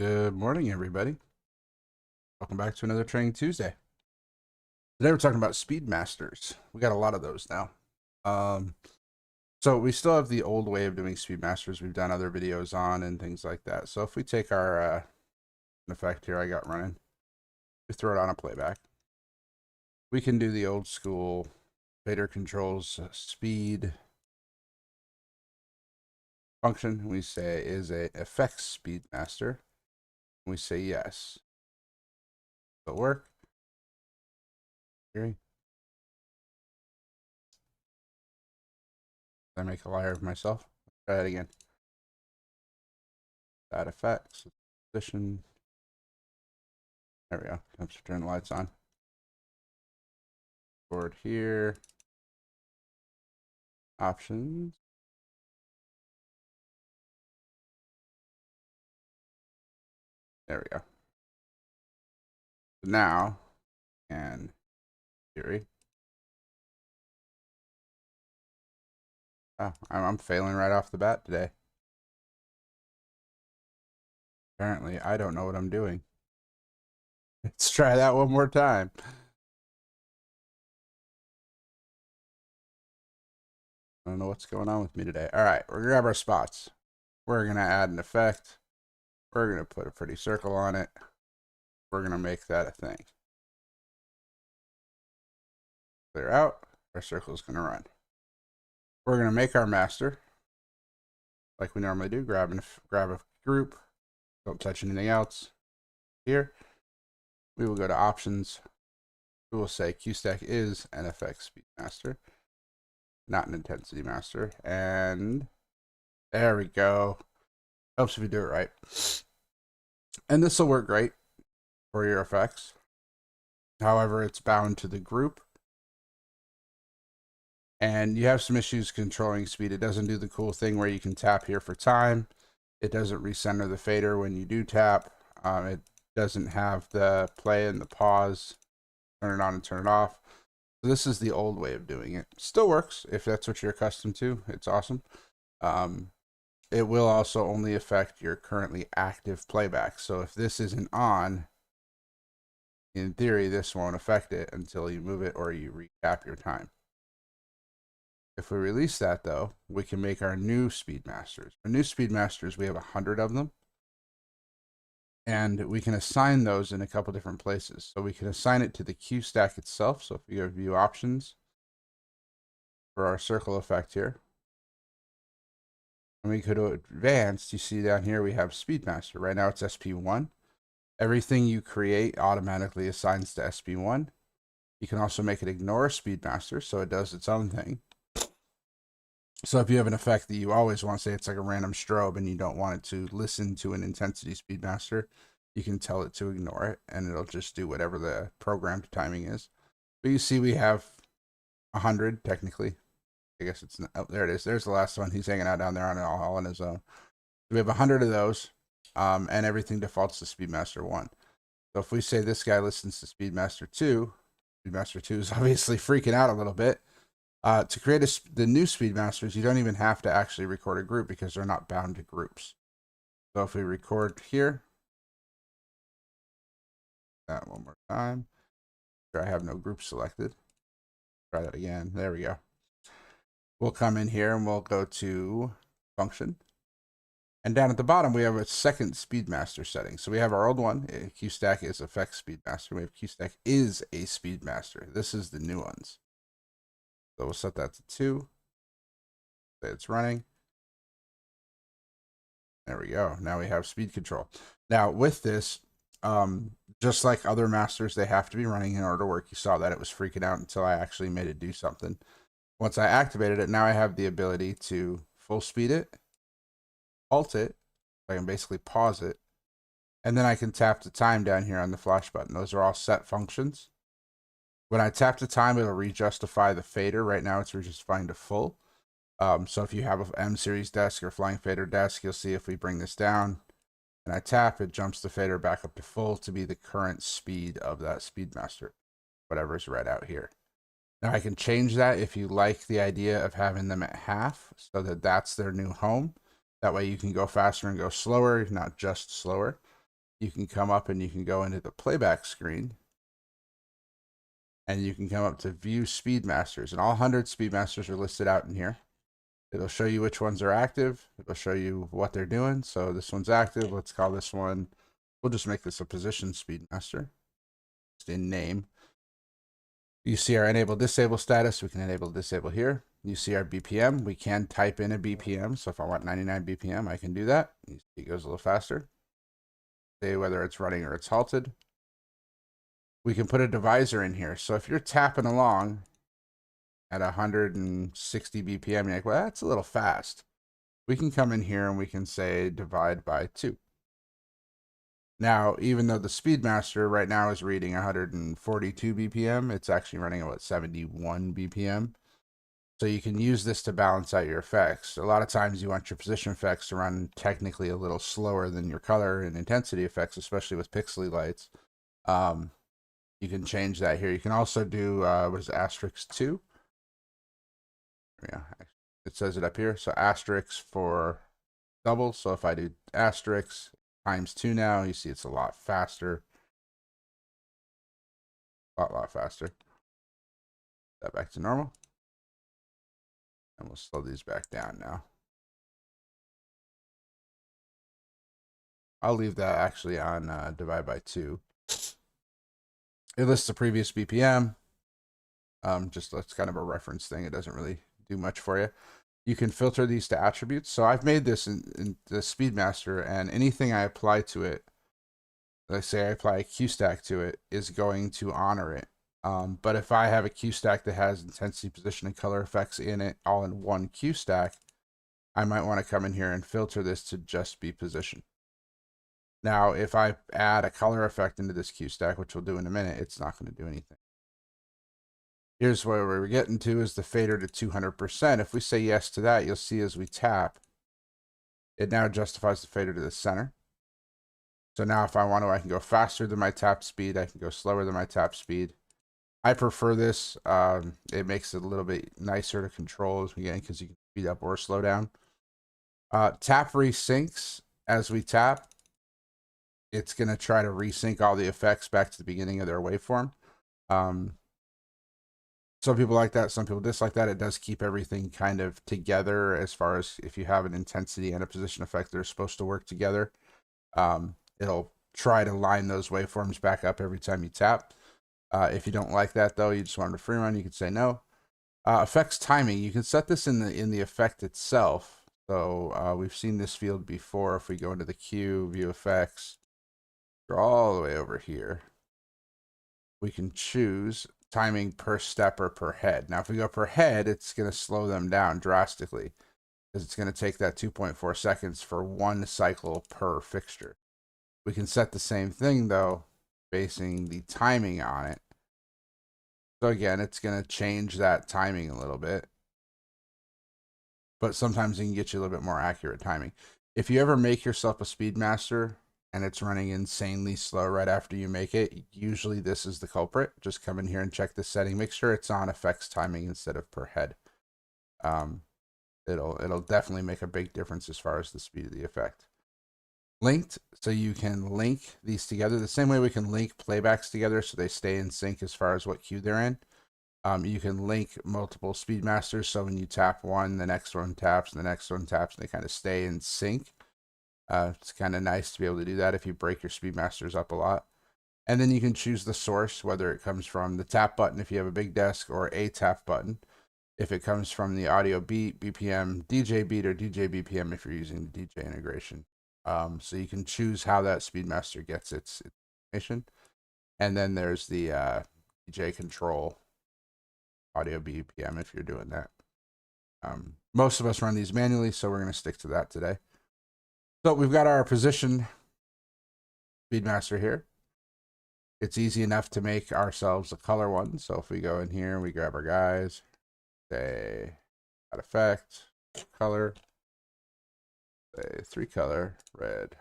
Good morning, everybody. Welcome back to another Training Tuesday. Today we're talking about Speedmasters. We got a lot of those now. So we still have the old way of doing Speedmasters we've done other videos on and things like that. So if we take our effect here I got running, we throw it on a playback. We can do the old school fader controls speed function. We say is a effects Speedmaster. We say yes. Will it work? Did I make a liar of myself? Let's try it again. Add effects, position. There we go. Let's turn the lights on. Board here. Options. There we go. So now, and theory. Oh, I'm failing right off the bat today. Apparently, I don't know what I'm doing. Let's try that one more time. I don't know what's going on with me today. All right, we're gonna grab our spots. We're gonna add an effect. We're gonna put a pretty circle on it. We're gonna make that a thing. Clear out. Our circle is gonna run. We're gonna make our master like we normally do. Grab a group. Don't touch anything else. Here, we will go to options. We will say QStack is an FX Speedmaster, not an intensity master. And there we go. Helps if you do it right. And this will work great for your effects. However, it's bound to the group. And you have some issues controlling speed. It doesn't do the cool thing where you can tap here for time. It doesn't recenter the fader when you do tap. It doesn't have the play and the pause, turn it on and turn it off. So this is the old way of doing it. Still works if that's what you're accustomed to. It's awesome. It will also only affect your currently active playback. So if this isn't on, in theory, this won't affect it until you move it or you recap your time. If we release that, though, we can make our new Speedmasters. Our new Speedmasters, we have 100 of them. And we can assign those in a couple different places. So we can assign it to the Q stack itself. So if we go to view options for our circle effect here, and we go to advanced, you see down here we have Speedmaster. Right now it's SP1. Everything you create automatically assigns to SP1. You can also make it ignore Speedmaster, so it does its own thing. So if you have an effect that you always want to say it's like a random strobe and you don't want it to listen to an intensity Speedmaster, you can tell it to ignore it and it'll just do whatever the programmed timing is. But you see we have 100 technically. I guess it's not, oh, there it is. There's the last one. He's hanging out down there all on his own. So we have 100 of those, and everything defaults to Speedmaster 1. So if we say this guy listens to Speedmaster 2, Speedmaster 2 is obviously freaking out a little bit. To create the new Speedmasters, you don't even have to actually record a group because they're not bound to groups. So if we record here, that one more time. Sure, I have no group selected. Try that again. There we go. We'll come in here and we'll go to function. And down at the bottom, we have a second Speedmaster setting. So we have our old one, QStack is effects Speedmaster. We have QStack is a Speedmaster. This is the new ones. So we'll set that to 2. Say it's running. There we go. Now we have speed control. Now with this, just like other masters, they have to be running in order to work. You saw that it was freaking out until I actually made it do something. Once I activated it, now I have the ability to full speed it, halt it. I can basically pause it. And then I can tap the time down here on the flash button. Those are all set functions. When I tap the time, it'll re-justify the fader. Right now, it's re-justifying to full. So if you have an M series desk or flying fader desk, you'll see if we bring this down and I tap, it jumps the fader back up to full to be the current speed of that Speedmaster, whatever's read out here. Now I can change that if you like the idea of having them at half so that that's their new home. That way you can go faster and go slower, not just slower. you can come up and you can go into the playback screen and you can come up to view Speedmasters, and all 100 Speedmasters are listed out in here. It'll show you which ones are active. It'll show you what they're doing. So this one's active. Let's call this one, we'll just make this a position Speedmaster. Just in name. You see our enable disable status. We can enable disable here. You see our BPM. We can type in a BPM. So if I want 99 BPM, I can do that. You see it goes a little faster. Say whether it's running or it's halted. We can put a divisor in here. So if you're tapping along at 160 BPM, you're like, well, that's a little fast. We can come in here and we can say divide by 2. Now, even though the Speedmaster right now is reading 142 BPM, it's actually running at 71 BPM. So you can use this to balance out your effects. A lot of times you want your position effects to run technically a little slower than your color and intensity effects, especially with pixely lights. You can change that here. You can also do, what is it, asterisk 2? Yeah, it says it up here. So asterisk for double. So if I do asterisk times 2 now, you see it's a lot faster. A lot faster. That back to normal. And we'll slow these back down now. I'll leave that actually on divide by 2. It lists the previous BPM. Just that's kind of a reference thing. It doesn't really do much for you. You can filter these to attributes. So I've made this in the Speedmaster, and anything I apply to it, let's say I apply a Q stack to it, is going to honor it. But if I have a Q stack that has intensity, position, and color effects in it all in one Q stack, I might want to come in here and filter this to just be position. Now, if I add a color effect into this Q stack, which we'll do in a minute, it's not going to do anything. Here's where we're getting to, is the fader to 200%. If we say yes to that, you'll see as we tap, it now justifies the fader to the center. So now if I want to, I can go faster than my tap speed. I can go slower than my tap speed. I prefer this. It makes it a little bit nicer to control as we get in, because you can speed up or slow down. Tap resyncs as we tap. It's going to try to resync all the effects back to the beginning of their waveform. Some people like that, some people dislike that. It does keep everything kind of together, as far as if you have an intensity and a position effect, they're supposed to work together. It'll try to line those waveforms back up every time you tap. If you don't like that though, you just want to free run, you can say no. Effects timing, you can set this in the effect itself. So we've seen this field before. If we go into the Q, view effects, go all the way over here, we can choose timing per step or per head. Now if we go per head, it's going to slow them down drastically, because it's going to take that 2.4 seconds for one cycle per fixture. We can set the same thing though, basing the timing on it. So again, it's going to change that timing a little bit, but sometimes it can get you a little bit more accurate timing. If you ever make yourself a Speedmaster and it's running insanely slow right after you make it, usually this is the culprit. Just come in here and check the setting. Make sure it's on effects timing instead of per head. It'll definitely make a big difference as far as the speed of the effect. Linked, so you can link these together the same way we can link playbacks together so they stay in sync as far as what queue they're in. You can link multiple Speedmasters, so when you tap one, the next one taps, and the next one taps, and they kind of stay in sync. It's kind of nice to be able to do that if you break your Speedmasters up a lot. And then you can choose the source, whether it comes from the tap button if you have a big desk, or a tap button if it comes from the audio beat, BPM, DJ beat, or DJ BPM if you're using the DJ integration. So you can choose how that Speedmaster gets its information. And then there's the DJ control audio BPM if you're doing that. Most of us run these manually, so we're going to stick to that today. So we've got our position Speedmaster here. It's easy enough to make ourselves a color one. So if we go in here, we grab our guys, say add effect, color, say 3 color, red,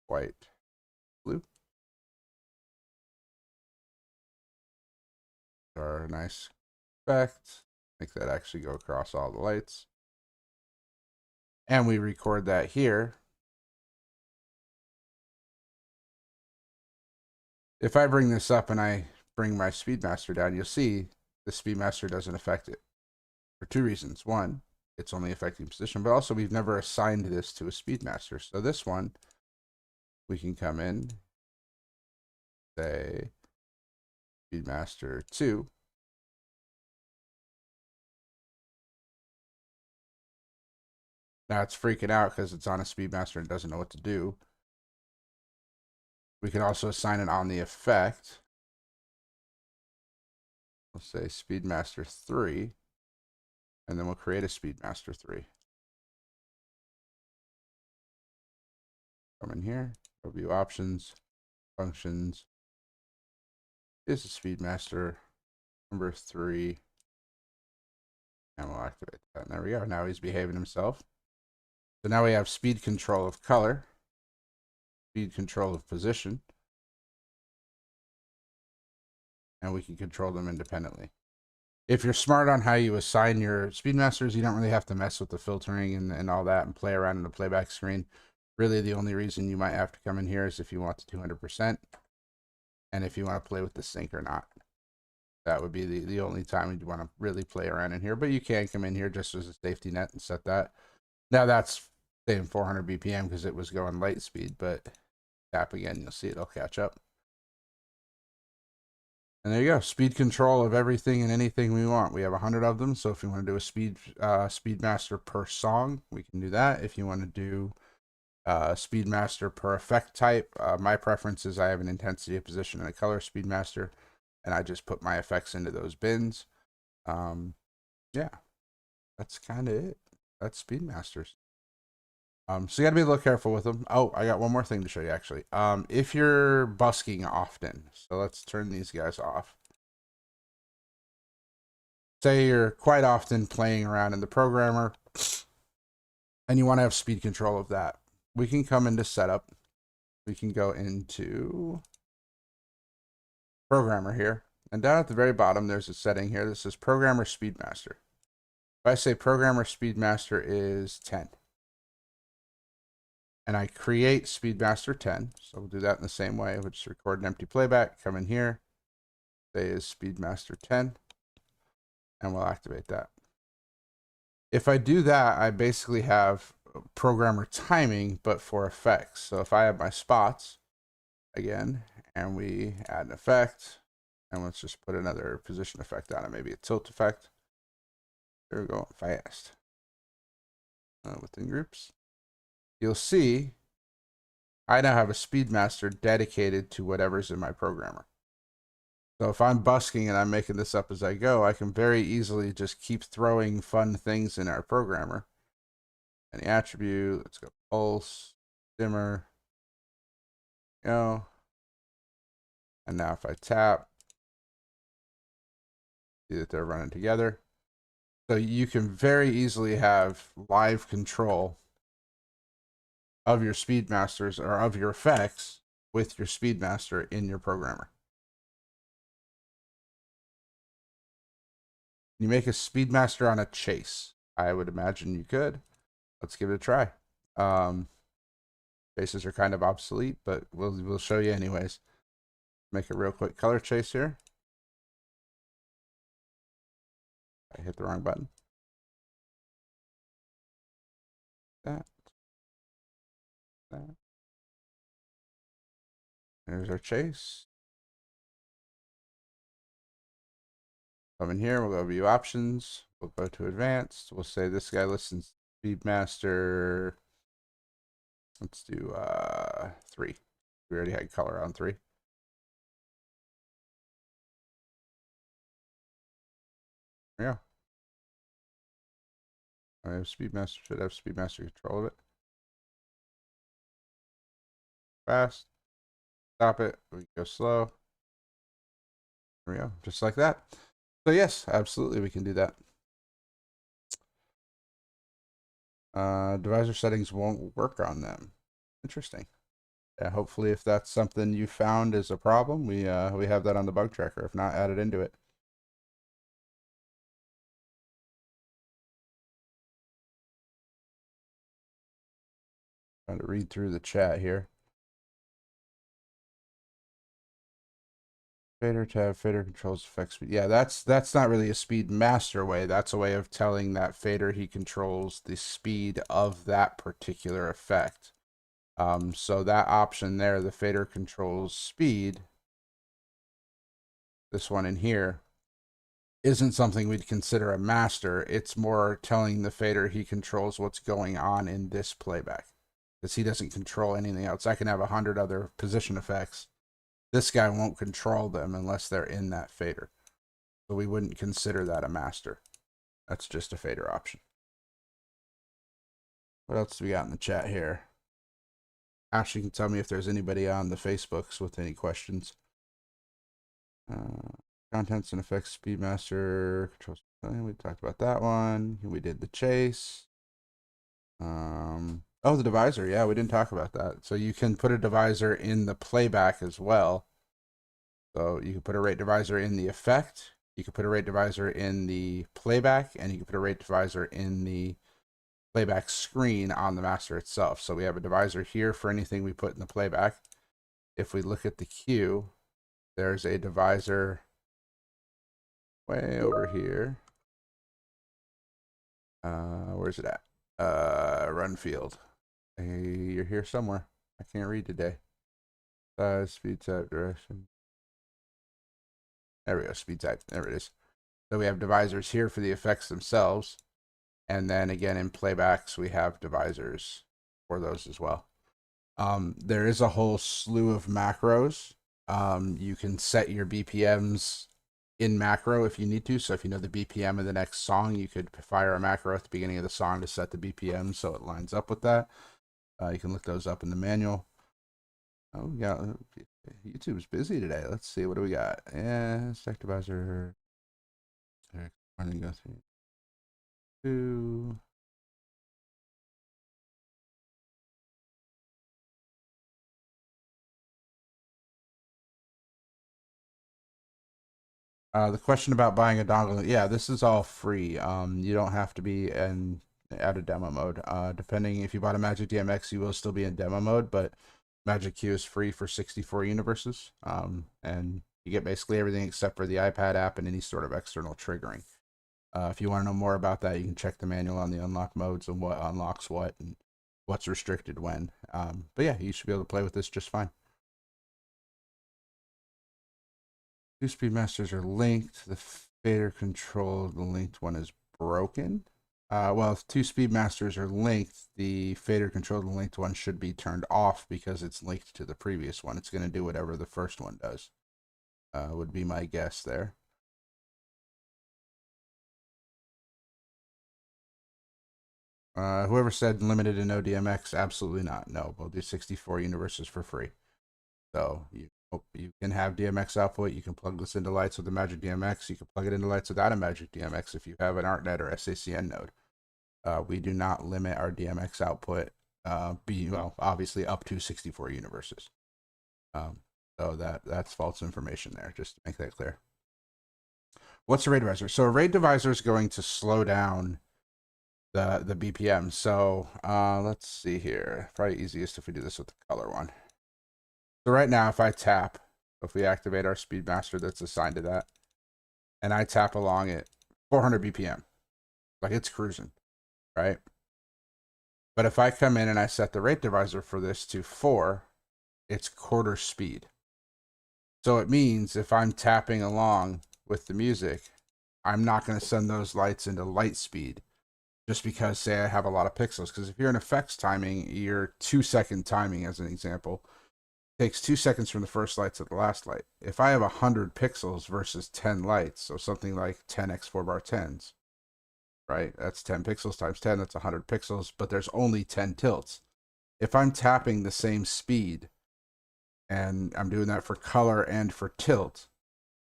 white, blue. Our nice effect. Make that actually go across all the lights. And we record that here. If I bring this up and I bring my Speedmaster down, you'll see the Speedmaster doesn't affect it for two reasons. One, it's only affecting position, but also we've never assigned this to a Speedmaster. So this one, we can come in, say Speedmaster 2. Now it's freaking out because it's on a Speedmaster and doesn't know what to do. We can also assign it on the effect. We'll say Speedmaster 3, and then we'll create a Speedmaster 3. Come in here, go view options, functions. Is a Speedmaster number 3, and we'll activate that. And there we go. Now he's behaving himself. So now we have speed control of color, speed control of position, and we can control them independently. If you're smart on how you assign your Speedmasters, you don't really have to mess with the filtering and all that and play around in the playback screen. Really, the only reason you might have to come in here is if you want the 200%, and if you want to play with the sync or not. That would be the only time you'd want to really play around in here, but you can come in here just as a safety net and set that. Now that's saying 400 BPM because it was going light speed, but tap again, you'll see it'll catch up. And there you go, speed control of everything and anything we want. We have 100 of them, so if you want to do a Speedmaster per song, we can do that. If you want to do Speedmaster per effect type, my preference is I have an intensity, a position, and a color Speedmaster, and I just put my effects into those bins. Yeah, that's kind of it. That's Speedmasters. So you got to be a little careful with them. Oh, I got one more thing to show you actually. If you're busking often, so let's turn these guys off. Say you're quite often playing around in the programmer and you want to have speed control of that. We can come into setup. We can go into programmer here. And down at the very bottom, there's a setting here that says programmer Speedmaster. If I say programmer Speedmaster is 10, and I create Speedmaster 10, so we'll do that in the same way. We'll just record an empty playback, come in here, say is Speedmaster 10, and we'll activate that. If I do that, I basically have programmer timing, but for effects. So if I have my spots again, and we add an effect, and let's just put another position effect on it, maybe a tilt effect. There we go, fast. Within groups, you'll see I now have a Speedmaster dedicated to whatever's in my programmer. So if I'm busking and I'm making this up as I go, I can very easily just keep throwing fun things in our programmer. Any attribute, let's go pulse, dimmer, go. And now if I tap, see that they're running together. So you can very easily have live control of your Speedmasters or of your effects with your Speedmaster in your programmer. You make a Speedmaster on a chase. I would imagine you could. Let's give it a try. Chases are kind of obsolete, but we'll show you anyways. Make a real quick color chase here. I hit the wrong button. That. There's our chase. Come in here, we'll go view options. We'll go to advanced. We'll say this guy listens Speedmaster. Let's do 3. We already had color on 3. There we go. I have Speedmaster, should have Speedmaster control of it. Fast. Stop it. We go slow. There we go. Just like that. So yes, absolutely we can do that. Divisor settings won't work on them. Interesting. Yeah, hopefully if that's something you found is a problem, we have that on the bug tracker. If not, add it into it. Trying to read through the chat here. Fader tab, fader controls effect speed. Yeah, that's not really a speed master way. That's a way of telling that fader he controls the speed of that particular effect. So that option there, the fader controls speed, this one in here, isn't something we'd consider a master. It's more telling the fader he controls what's going on in this playback, because he doesn't control anything else. I can have 100 other position effects. This guy won't control them unless they're in that fader. So we wouldn't consider that a master. That's just a fader option. What else do we got in the chat here? Ashley can tell me if there's anybody on the Facebooks with any questions. Contents and effects, Speedmaster, controls. We talked about that one. We did the chase. Oh, the divisor. Yeah, we didn't talk about that. So you can put a divisor in the playback as well. So you can put a rate divisor in the effect. You can put a rate divisor in the playback, and you can put a rate divisor in the playback screen on the master itself. So we have a divisor here for anything we put in the playback. If we look at the queue, there's a divisor way over here. Where's it at? Run field. Hey, you're here somewhere. I can't read today. Size, speed type, direction. There we go, speed type. There it is. So we have divisors here for the effects themselves. And then again, in playbacks, we have divisors for those as well. There is a whole slew of macros. You can set your BPMs in macro if you need to. So if you know the BPM of the next song, you could fire a macro at the beginning of the song to set the BPM so it lines up with that. You can look those up in the manual. Oh, yeah. YouTube's busy today. Let's see. What do we got? Yeah, stack divisor. Go through. Two. The question about buying a dongle, yeah, this is all free. You don't have to be out of demo mode. Depending if you bought a Magic DMX, you will still be in demo mode, but MagicQ is free for 64 universes. And you get basically everything except for the iPad app and any sort of external triggering. If you want to know more about that, you can check the manual on the unlock modes and what unlocks what and what's restricted when. But yeah, you should be able to play with this just fine. Two Speedmasters are linked. The fader control, the linked one is broken. Well, if two Speedmasters are linked, the fader control, the linked one should be turned off because it's linked to the previous one. It's going to do whatever the first one does, would be my guess there. Whoever said limited to no DMX, absolutely not. No, we'll do 64 universes for free. So you can have DMX output. You can plug this into lights with the Magic DMX. You can plug it into lights without a Magic DMX if you have an ArtNet or SACN node. We do not limit our DMX output. Well, obviously up to 64 universes. So that's false information there. Just to make that clear. What's a rate divisor? So a rate divisor is going to slow down the BPM. So let's see here. Probably easiest if we do this with the color one. So right now, if I tap, if we activate our Speedmaster that's assigned to that, and I tap along it, 400 BPM, like it's cruising, right? But if I come in and I set the rate divisor for this to 4, it's quarter speed. So it means if I'm tapping along with the music, I'm not going to send those lights into light speed just because, say, I have a lot of pixels. Because if you're in effects timing, your 2-second timing, as an example, takes 2 seconds from the first light to the last light. If I have 100 pixels versus 10 lights, so something like 10x 4 bar 10s, right? That's 10 pixels times 10, that's 100 pixels, but there's only 10 tilts. If I'm tapping the same speed, and I'm doing that for color and for tilt,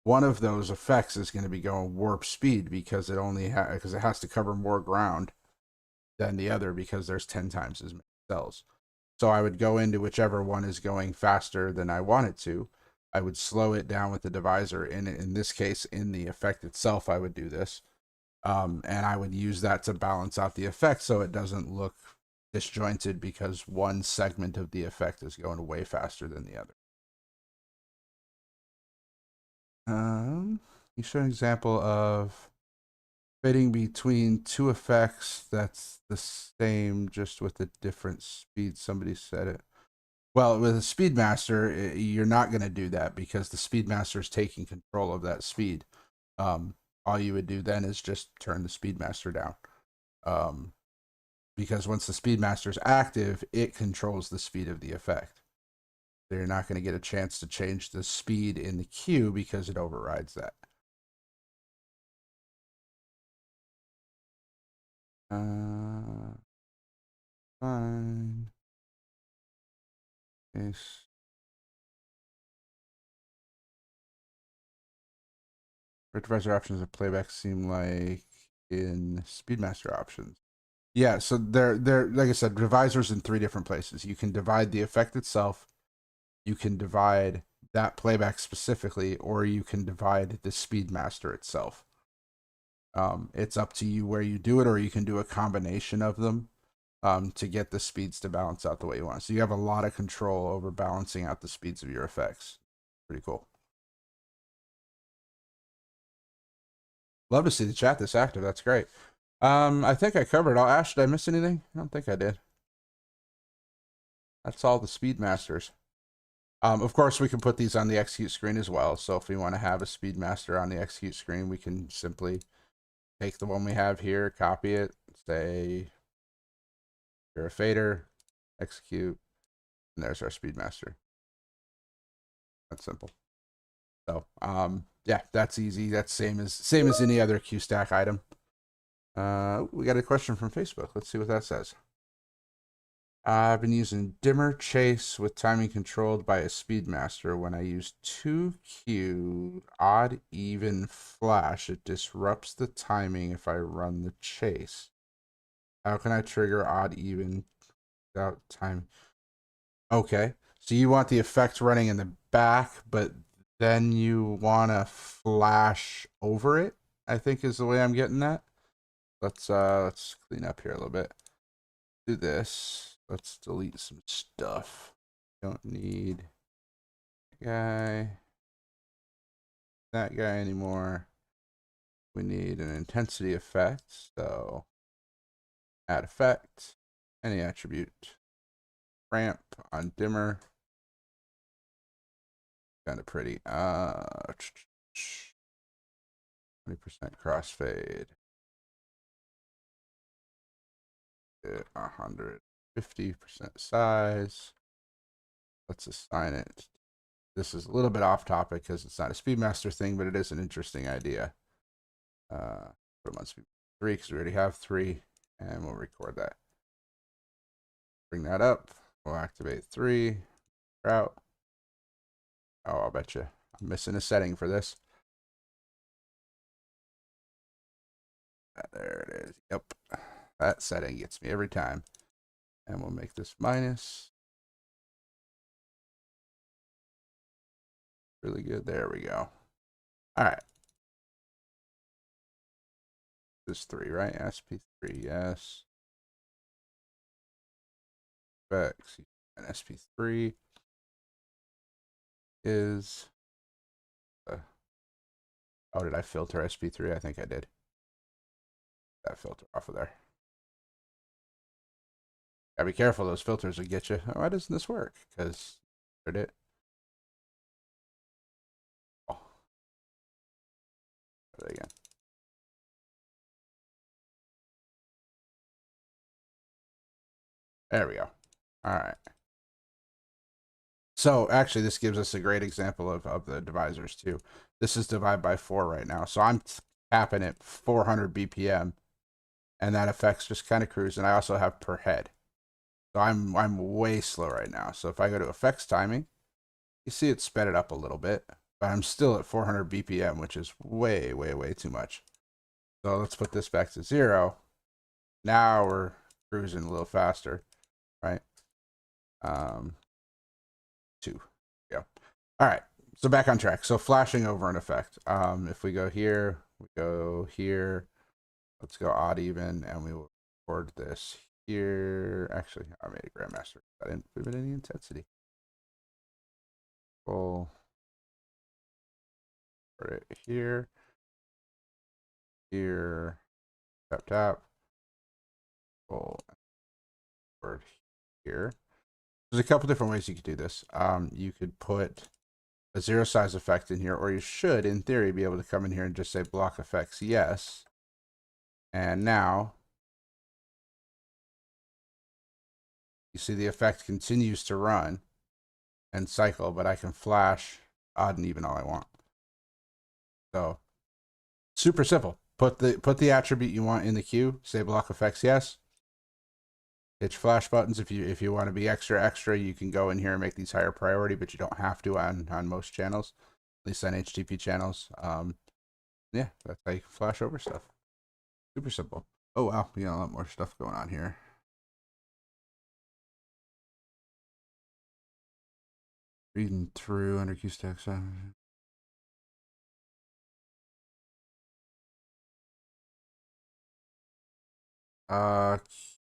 one of those effects is going to be going warp speed because it only because it has to cover more ground than the other because there's 10 times as many cells. So I would go into whichever one is going faster than I want it to. I would slow it down with the divisor. In this case, in the effect itself, I would do this. And I would use that to balance out the effect so it doesn't look disjointed because one segment of the effect is going way faster than the other. You show an example of fitting between two effects that's the same, just with a different speed. Somebody said it. Well, with a Speedmaster, you're not going to do that because the Speedmaster is taking control of that speed. All you would do then is just turn the Speedmaster down. Because once the Speedmaster is active, it controls the speed of the effect. So you're not going to get a chance to change the speed in the queue because it overrides that. Fine. Yes. Divisor options of playback seem like in Speedmaster options. Yeah, so they're like I said, divisors in three different places. You can divide the effect itself, you can divide that playback specifically, or you can divide the Speedmaster itself. It's up to you where you do it, or you can do a combination of them to get the speeds to balance out the way you want. So you have a lot of control over balancing out the speeds of your effects. Pretty cool. Love to see the chat this active. That's great. I think I covered all. Ash, did I miss anything? I don't think I did. That's all the Speedmasters. Of course, we can put these on the execute screen as well. So if we want to have a Speedmaster on the execute screen, we can simply take the one we have here, copy it, say you're a fader, execute, and there's our Speedmaster. That's simple. So yeah, that's easy. That's same as any other Q stack item. We got a question from Facebook. Let's see what that says. I've been using dimmer chase with timing controlled by a Speedmaster. When I use 2Q odd even flash, it disrupts the timing if I run the chase. How can I trigger odd even without time? Okay, so you want the effect running in the back, but then you want to flash over it, I think is the way I'm getting that. Let's clean up here a little bit. Do this. Let's delete some stuff. Don't need that guy anymore. We need an intensity effect, so add effect, any attribute, ramp on dimmer. Kind of pretty. 20% crossfade. 150% size. Let's assign it. This is a little bit off topic because it's not a Speedmaster thing, but it is an interesting idea. Put them on speed 3 because we already have 3, and we'll record that. Bring that up. We'll activate 3. Out. Oh, I'll bet you I'm missing a setting for this. There it is. Yep. That setting gets me every time. And we'll make this minus. Really good. There we go. All right. This 3, right? SP3, yes. X and SP3 is. Oh, did I filter SP3? I think I did. That filter off of there. Gotta be careful, those filters will get you. Oh, why doesn't this work? Because did it? Oh, there again. There we go. All right. So actually, this gives us a great example of the divisors too. This is divide by 4 right now. So I'm tapping at 400 BPM, and that effect's just kind of cruising. I also have per head. So I'm way slow right now. So if I go to effects timing, you see it sped it up a little bit, but I'm still at 400 BPM, which is way, way, way too much. So let's put this back to 0. Now we're cruising a little faster, right? 2. Yeah. All right. So back on track. So flashing over an effect. If we go here, we go here. Let's go odd even, and we will record this here. Actually, I made a Grandmaster. I didn't put any intensity. Full put it here, here, tap, tap, full word here. There's a couple different ways you could do this. You could put a zero size effect in here, or you should, in theory, be able to come in here and just say block effects yes. And now you see the effect continues to run and cycle, but I can flash odd and even all I want. So super simple. Put the attribute you want in the queue, say block effects yes. Hit your flash buttons. If you want to be extra, you can go in here and make these higher priority, but you don't have to on most channels, at least on HTTP channels. Yeah, that's how you can flash over stuff. Super simple. Oh wow, we got a lot more stuff going on here. Reading through under Q stacks.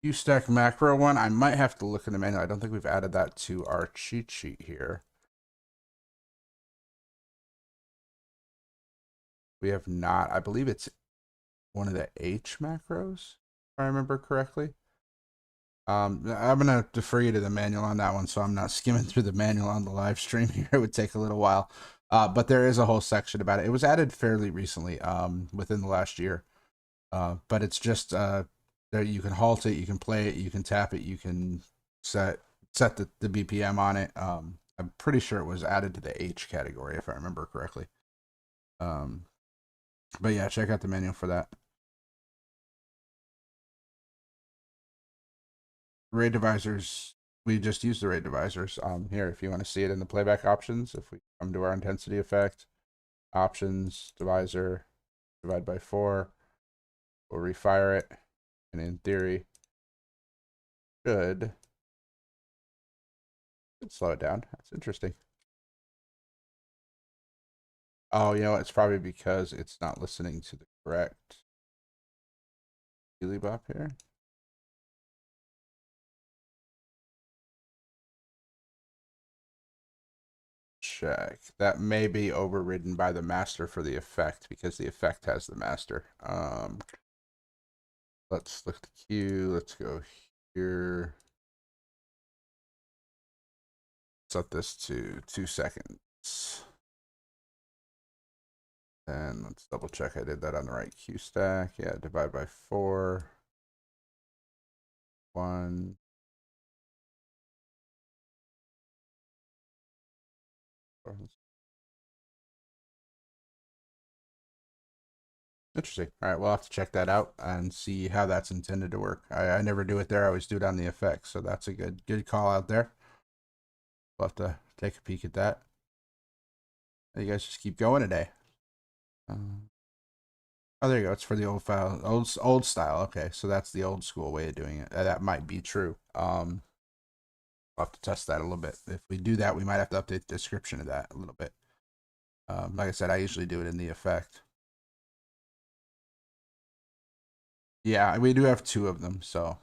Q stack macro one. I might have to look in the manual. I don't think we've added that to our cheat sheet here. We have not. I believe it's one of the H macros, if I remember correctly. I'm gonna defer you to the manual on that one, so I'm not skimming through the manual on the live stream here. It would take a little while, but there is a whole section about it. It was added fairly recently, within the last year, but it's just there. You can halt it, you can play it, you can tap it, you can set the BPM on it. I'm pretty sure it was added to the H category, if I remember correctly. But yeah, check out the manual for that. Rate divisors, we just use the rate divisors. Here, if you want to see it in the playback options, if we come to our intensity effect, options, divisor, divide by 4, we'll refire it, and in theory, should slow it down. That's interesting. Oh, you know, it's probably because it's not listening to the correct bop here. Check. That may be overridden by the master for the effect, because the effect has the master. Let's look at the queue. Let's go here. Set this to 2 seconds. And let's double check I did that on the right Q stack. Yeah, divide by 4. 1. Interesting. All right, we'll have to check that out and see how that's intended to work. I never do it there. I always do it on the effects. So that's a good call out there. We'll have to take a peek at that. You guys just keep going today. Oh, there you go. It's for the old file, old style. Okay, so that's the old school way of doing it. That might be true. I'll have to test that a little bit. If we do that, we might have to update the description of that a little bit. Like I said, I usually do it in the effect. Yeah, we do have 2 of them, so.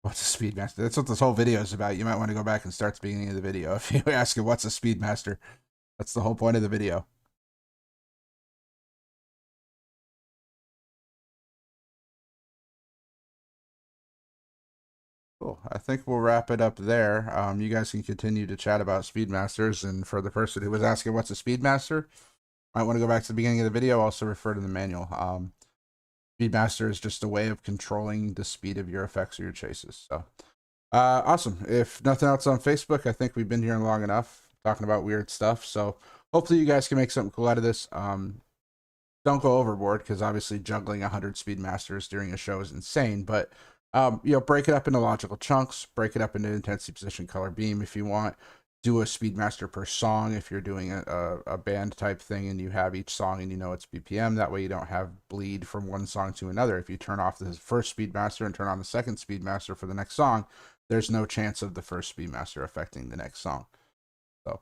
What's a Speedmaster? That's what this whole video is about. You might want to go back and start the beginning of the video if you ask him what's a Speedmaster. That's the whole point of the video. Cool. I think we'll wrap it up there. You guys can continue to chat about Speedmasters, and for the person who was asking what's a Speedmaster, might want to go back to the beginning of the video. Also refer to the manual. Speedmaster is just a way of controlling the speed of your effects or your chases. So, awesome. If nothing else on Facebook, I think we've been here long enough talking about weird stuff. So hopefully you guys can make something cool out of this. Don't go overboard, because obviously juggling 100 Speedmasters during a show is insane. But you know, break it up into logical chunks. Break it up into intensity, position, color, beam if you want. Do a Speedmaster per song if you're doing a band type thing and you have each song and you know it's BPM. That way you don't have bleed from one song to another. If you turn off the first Speedmaster and turn on the second Speedmaster for the next song, there's no chance of the first Speedmaster affecting the next song. So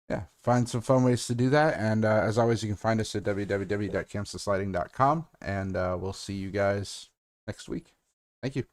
yeah, find some fun ways to do that. And as always, you can find us at www.chamsyslighting.com, and we'll see you guys next week. Thank you.